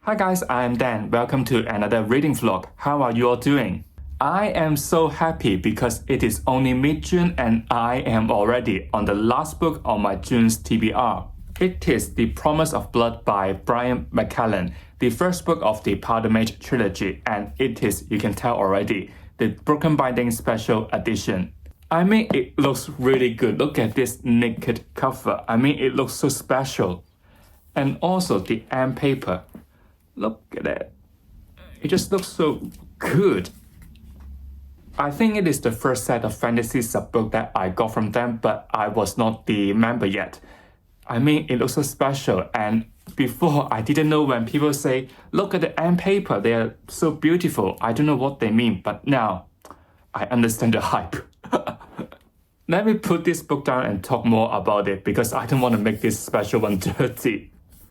Hi guys, I'm Dan. Welcome to another reading vlog. How are you all doing? I am so happy because it is only mid-June and I am already on the last book on my June's TBR. It is The Promise of Blood by Brian McClellan, the first book of the Powder Mage trilogy, and it is, you can tell already, the Broken Binding Special Edition. I mean, it looks really good. Look at this naked cover. I mean, it looks so special. And also the end paper. Look at it. It just looks so good. I think it is the first set of fantasy subbook that I got from them, but I was not the member yet. I mean, it looks so special, and before I didn't know when people say, look at the end paper, they are so beautiful. I don't know what they mean, but now I understand the hype. Let me put this book down and talk more about it because I don't want to make this special one dirty.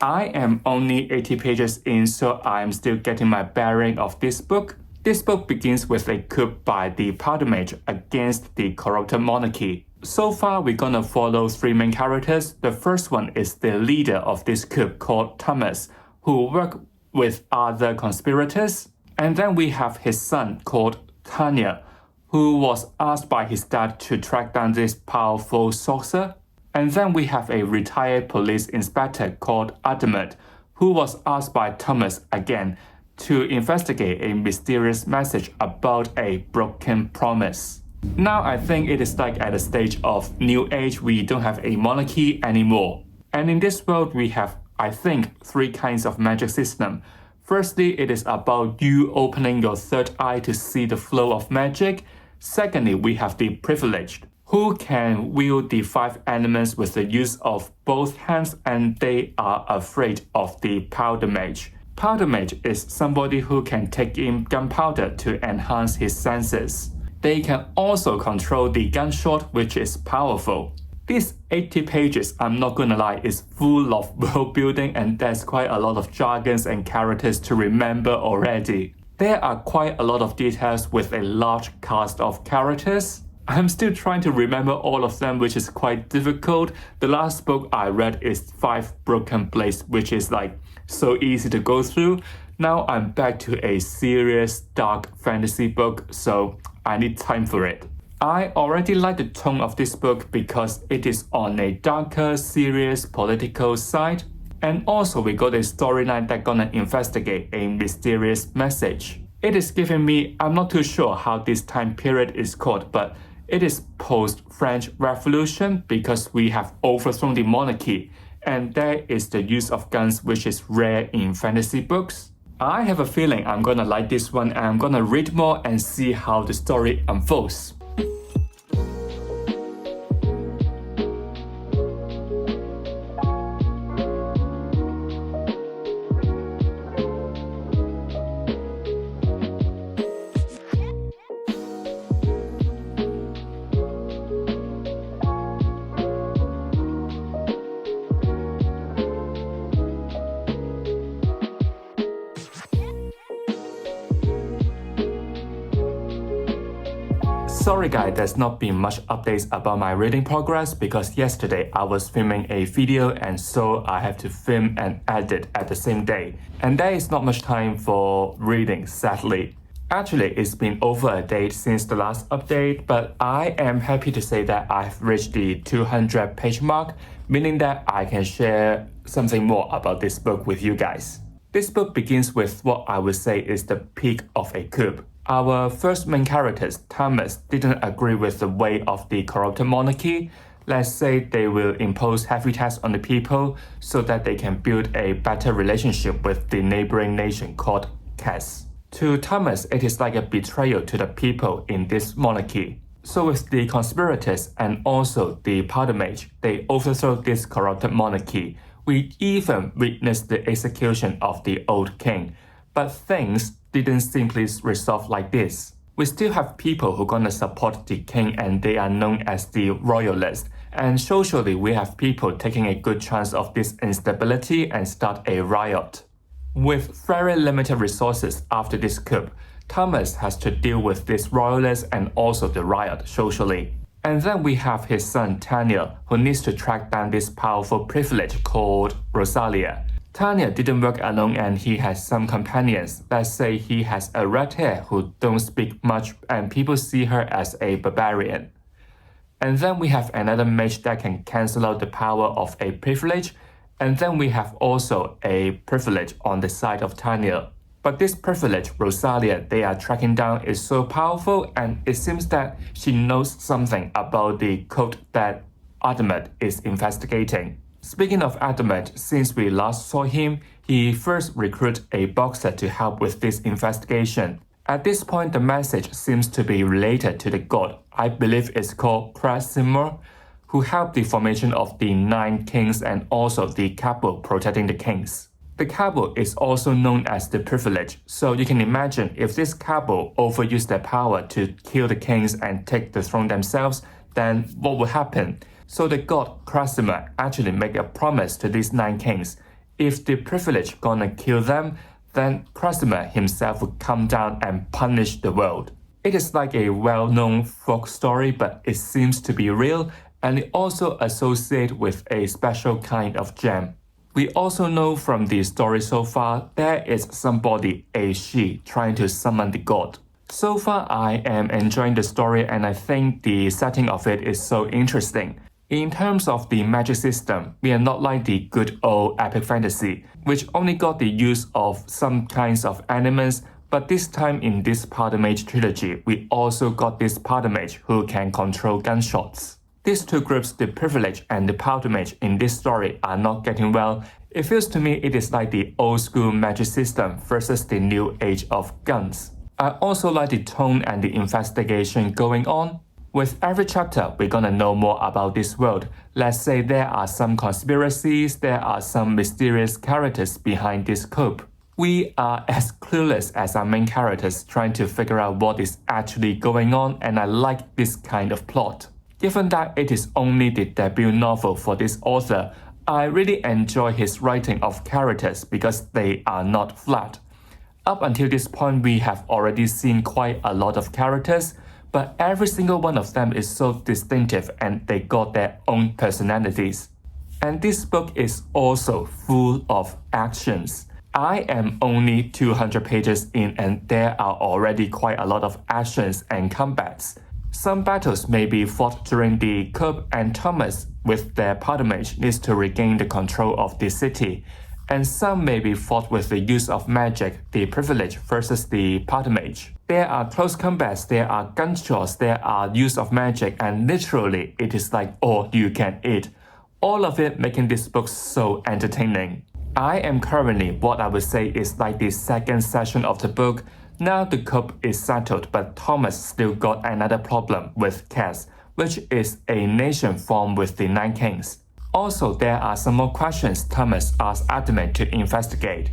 I am only 80 pages in, so I'm still getting my bearing of this book. This book begins with a coup by the Powder Mage against the corrupted monarchy. So far, we're gonna follow three main characters. The first one is the leader of this coup called Thomas, who worked with other conspirators. And then we have his son called Tanya, who was asked by his dad to track down this powerful sorcerer. And then we have a retired police inspector called Adamant, who was asked by Thomas again to investigate a mysterious message about a broken promise. Now I think it is like at a stage of New Age, we don't have a monarchy anymore. And in this world we have, I think, three kinds of magic system. Firstly, it is about you opening your third eye to see the flow of magic. Secondly, we have the privileged, who can wield the five elements with the use of both hands, and they are afraid of the Powder Mage. Powder Mage is somebody who can take in gunpowder to enhance his senses. They can also control the gunshot, which is powerful. These 80 pages, I'm not gonna lie, is full of world building, and there's quite a lot of jargons and characters to remember already. There are quite a lot of details with a large cast of characters. I'm still trying to remember all of them, which is quite difficult. The last book I read is 5 Broken Blades, which is like so easy to go through. Now I'm back to a serious dark fantasy book, so I need time for it. I already like the tone of this book because it is on a darker, serious political side. And also we got a storyline that's gonna investigate a mysterious message. It is giving me, I'm not too sure how this time period is called, but it is post-French Revolution because we have overthrown the monarchy, and there is the use of guns, which is rare in fantasy books. I have a feeling I'm gonna like this one, and I'm gonna read more and see how the story unfolds. Sorry guys, there's not been much updates about my reading progress because yesterday I was filming a video and so I have to film and edit at the same day. And there is not much time for reading, sadly. Actually, it's been over a day since the last update, but I am happy to say that I've reached the 200 page mark, meaning that I can share something more about this book with you guys. This book begins with what I would say is the peak of a coup. Our first main characters, Thomas, didn't agree with the way of the corrupted monarchy. Let's say they will impose heavy tax on the people so that they can build a better relationship with the neighboring nation called Cass. To Thomas, it is like a betrayal to the people in this monarchy. So with the conspirators and also the Powder Mage, they overthrow this corrupted monarchy. We even witnessed the execution of the old king. But things didn't simply resolve like this. We still have people who gonna support the king, and they are known as the royalists. And socially, we have people taking a good chance of this instability and start a riot. With very limited resources after this coup, Thomas has to deal with this royalists and also the riot socially. And then we have his son Tanya, who needs to track down this powerful privilege called Rosalia. Tanya didn't work alone and he has some companions. Let's say he has a red hair who don't speak much and people see her as a barbarian. And then we have another mage that can cancel out the power of a privilege. And then we have also a privilege on the side of Tanya. But this privilege, Rosalia, they are tracking down is so powerful and it seems that she knows something about the code that Adamant is investigating. Speaking of Adamant, since we last saw him, he first recruited a boxer to help with this investigation. At this point, the message seems to be related to the god, I believe it's called Krasimir, who helped the formation of the 9 kings and also the Cabal protecting the kings. The Cabal is also known as the privilege, so you can imagine if this Cabal overused their power to kill the kings and take the throne themselves, then what would happen? So the god Krasimir actually made a promise to these 9 kings. If the privilege gonna kill them, then Krasimir himself would come down and punish the world. It is like a well-known folk story, but it seems to be real, and it also associates with a special kind of gem. We also know from the story so far, there is somebody, a she, trying to summon the god. So far, I am enjoying the story and I think the setting of it is so interesting. In terms of the magic system, we are not like the good old epic fantasy, which only got the use of some kinds of elements, but this time in this Powder Mage trilogy, we also got this Powder Mage who can control gunshots. These two groups, the Privilege and the Powder Mage in this story, are not getting well. It feels to me it is like the old school magic system versus the new age of guns. I also like the tone and the investigation going on. With every chapter, we're gonna know more about this world. Let's say there are some conspiracies, there are some mysterious characters behind this coup. We are as clueless as our main characters trying to figure out what is actually going on, and I like this kind of plot. Given that it is only the debut novel for this author, I really enjoy his writing of characters because they are not flat. Up until this point, we have already seen quite a lot of characters, but every single one of them is so distinctive and they got their own personalities. And this book is also full of actions. I am only 200 pages in and there are already quite a lot of actions and combats. Some battles may be fought during the coup and Thomas with their Powder Mage needs to regain the control of the city. And some may be fought with the use of magic, the Privilege versus the Powder Mage. There are close combats, there are gunshots, there are use of magic, and literally it is like all you can eat. All of it making this book so entertaining. I am currently what I would say is like the second session of the book. Now the coup is settled, but Thomas still got another problem with Cass, which is a nation formed with the 9 kings. Also, there are some more questions Thomas asked Adamant to investigate.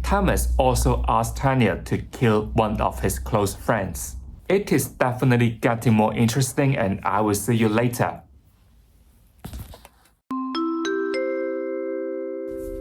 Thomas also asked Tanya to kill one of his close friends. It is definitely getting more interesting and I will see you later.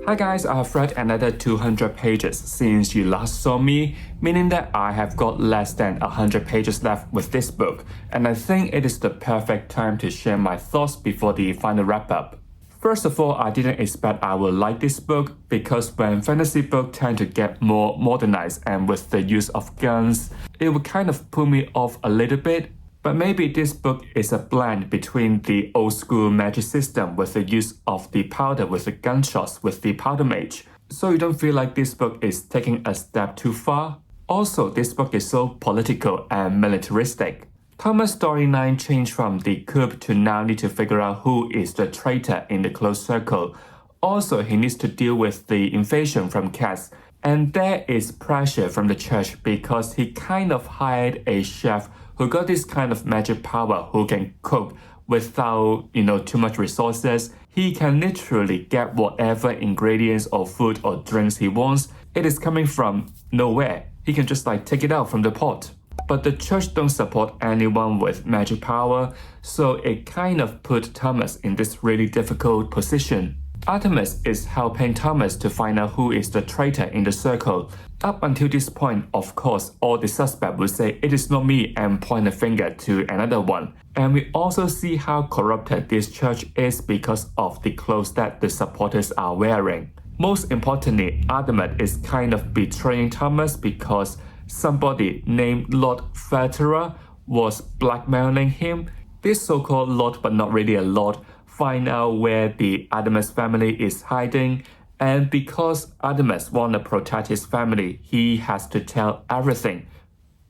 Hi guys, I have read another 200 pages since you last saw me, meaning that I have got less than 100 pages left with this book, and I think it is the perfect time to share my thoughts before the final wrap-up. First of all, I didn't expect I would like this book because when fantasy books tend to get more modernized and with the use of guns, it would kind of put me off a little bit. But maybe this book is a blend between the old school magic system with the use of the powder with the gunshots with the Powder Mage, so you don't feel like this book is taking a step too far. Also, this book is so political and militaristic. Thomas' storyline changed from the coup to now need to figure out who is the traitor in the close circle. Also, he needs to deal with the invasion from Cass, and there is pressure from the church because he kind of hired a chef who got this kind of magic power who can cook without, too much resources. He can literally get whatever ingredients or food or drinks he wants. It is coming from nowhere. He can just take it out from the pot. But the church don't support anyone with magic power, so it kind of put Thomas in this really difficult position. Artemis is helping Thomas to find out who is the traitor in the circle. Up until this point, of course, all the suspects will say it is not me and point a finger to another one. And we also see how corrupted this church is because of the clothes that the supporters are wearing. Most importantly, Adamet is kind of betraying Thomas because somebody named Lord Fetera was blackmailing him. This so-called Lord, but not really a Lord, find out where the Adamet family is hiding, and because Adamet wants to protect his family, he has to tell everything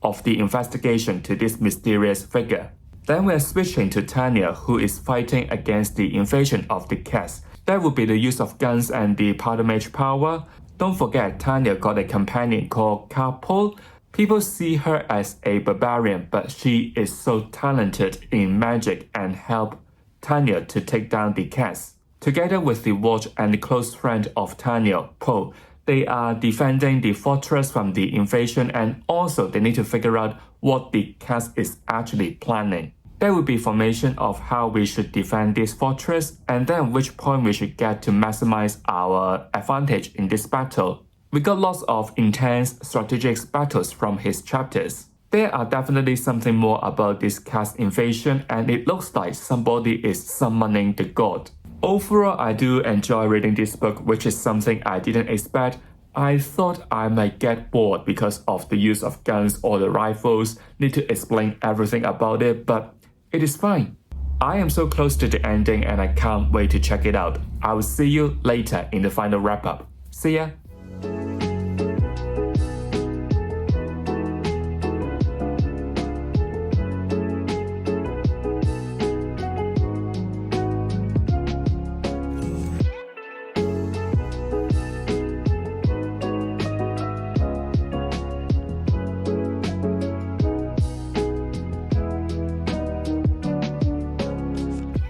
of the investigation to this mysterious figure. Then we're switching to Tanya, who is fighting against the invasion of the cats. That would be the use of guns and the powder mage power. Don't forget, Tanya got a companion called Carpol. People see her as a barbarian, but she is so talented in magic and help Tanya to take down the cats. Together with the watch and the close friend of Tanya, Poe, they are defending the fortress from the invasion, and also they need to figure out what the cats is actually planning. There will be formation of how we should defend this fortress, and then which point we should get to maximize our advantage in this battle. We got lots of intense strategic battles from his chapters. There are definitely something more about this cast invasion, and it looks like somebody is summoning the god. Overall, I do enjoy reading this book, which is something I didn't expect. I thought I might get bored because of the use of guns or the rifles, need to explain everything about it, but it is fine. I am so close to the ending and I can't wait to check it out. I will see you later in the final wrap-up. See ya!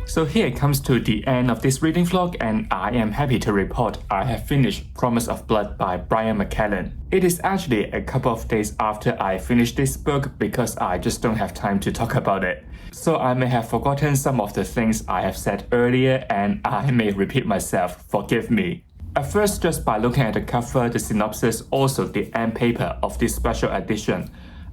So here it comes to the end of this reading vlog, and I am happy to report I have finished Promise of Blood by Brian McClellan. It is actually a couple of days after I finished this book because I just don't have time to talk about it. So I may have forgotten some of the things I have said earlier and I may repeat myself, forgive me. At first, just by looking at the cover, the synopsis, also the end paper of this special edition,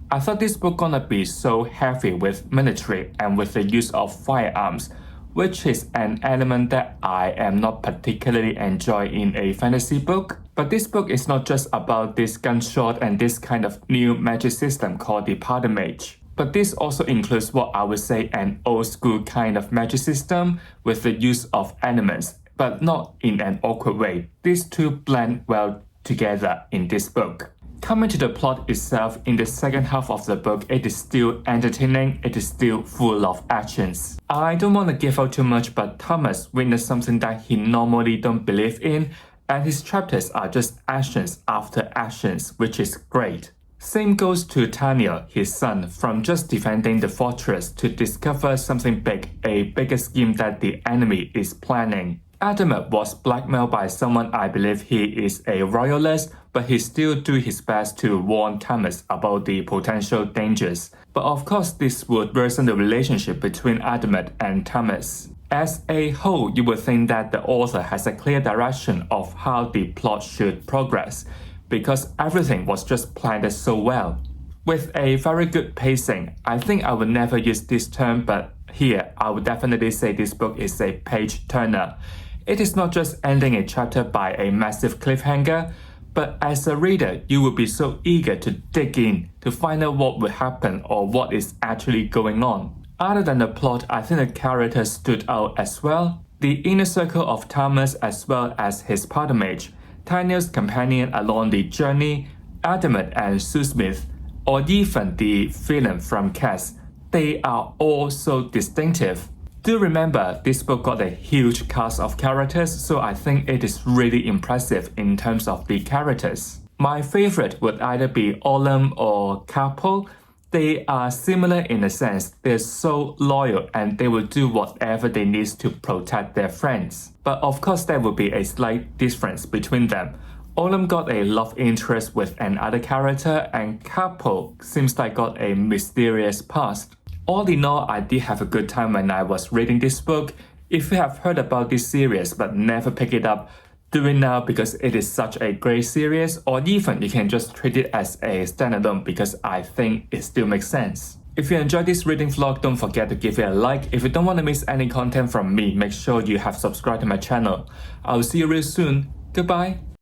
I thought this book gonna be so heavy with military and with the use of firearms, which is an element that I am not particularly enjoy in a fantasy book. But this book is not just about this gunshot and this kind of new magic system called the powder mage. But this also includes what I would say an old school kind of magic system with the use of elements, but not in an awkward way. These two blend well together in this book. Coming to the plot itself, in the second half of the book, it is still entertaining, it is still full of actions. I don't want to give out too much, but Thomas witnessed something that he normally don't believe in, and his chapters are just actions after actions, which is great. Same goes to Tanya, his son, from just defending the fortress to discover something big, a bigger scheme that the enemy is planning. Adamet was blackmailed by someone. I believe he is a royalist, but he still do his best to warn Thomas about the potential dangers. But of course, this would worsen the relationship between Adamet and Thomas. As a whole, you would think that the author has a clear direction of how the plot should progress, because everything was just planned so well. With a very good pacing, I think I would never use this term, but here I would definitely say this book is a page turner. It is not just ending a chapter by a massive cliffhanger, but as a reader, you will be so eager to dig in to find out what will happen or what is actually going on. Other than the plot, I think the characters stood out as well. The inner circle of Thomas as well as his powder mage, Tanya's companion along the journey, Adamet and Sue Smith, or even the villain from Cass, they are all so distinctive. Do remember, this book got a huge cast of characters, so I think it is really impressive in terms of the characters. My favorite would either be Olam or Carpol. They are similar in a sense, they're so loyal and they will do whatever they need to protect their friends. But of course there will be a slight difference between them. Olam got a love interest with another character and Carpol seems like got a mysterious past. All in all, I did have a good time when I was reading this book. If you have heard about this series but never pick it up, do it now because it is such a great series, or even you can just treat it as a standalone because I think it still makes sense. If you enjoyed this reading vlog, don't forget to give it a like. If you don't want to miss any content from me, make sure you have subscribed to my channel. I will see you real soon. Goodbye.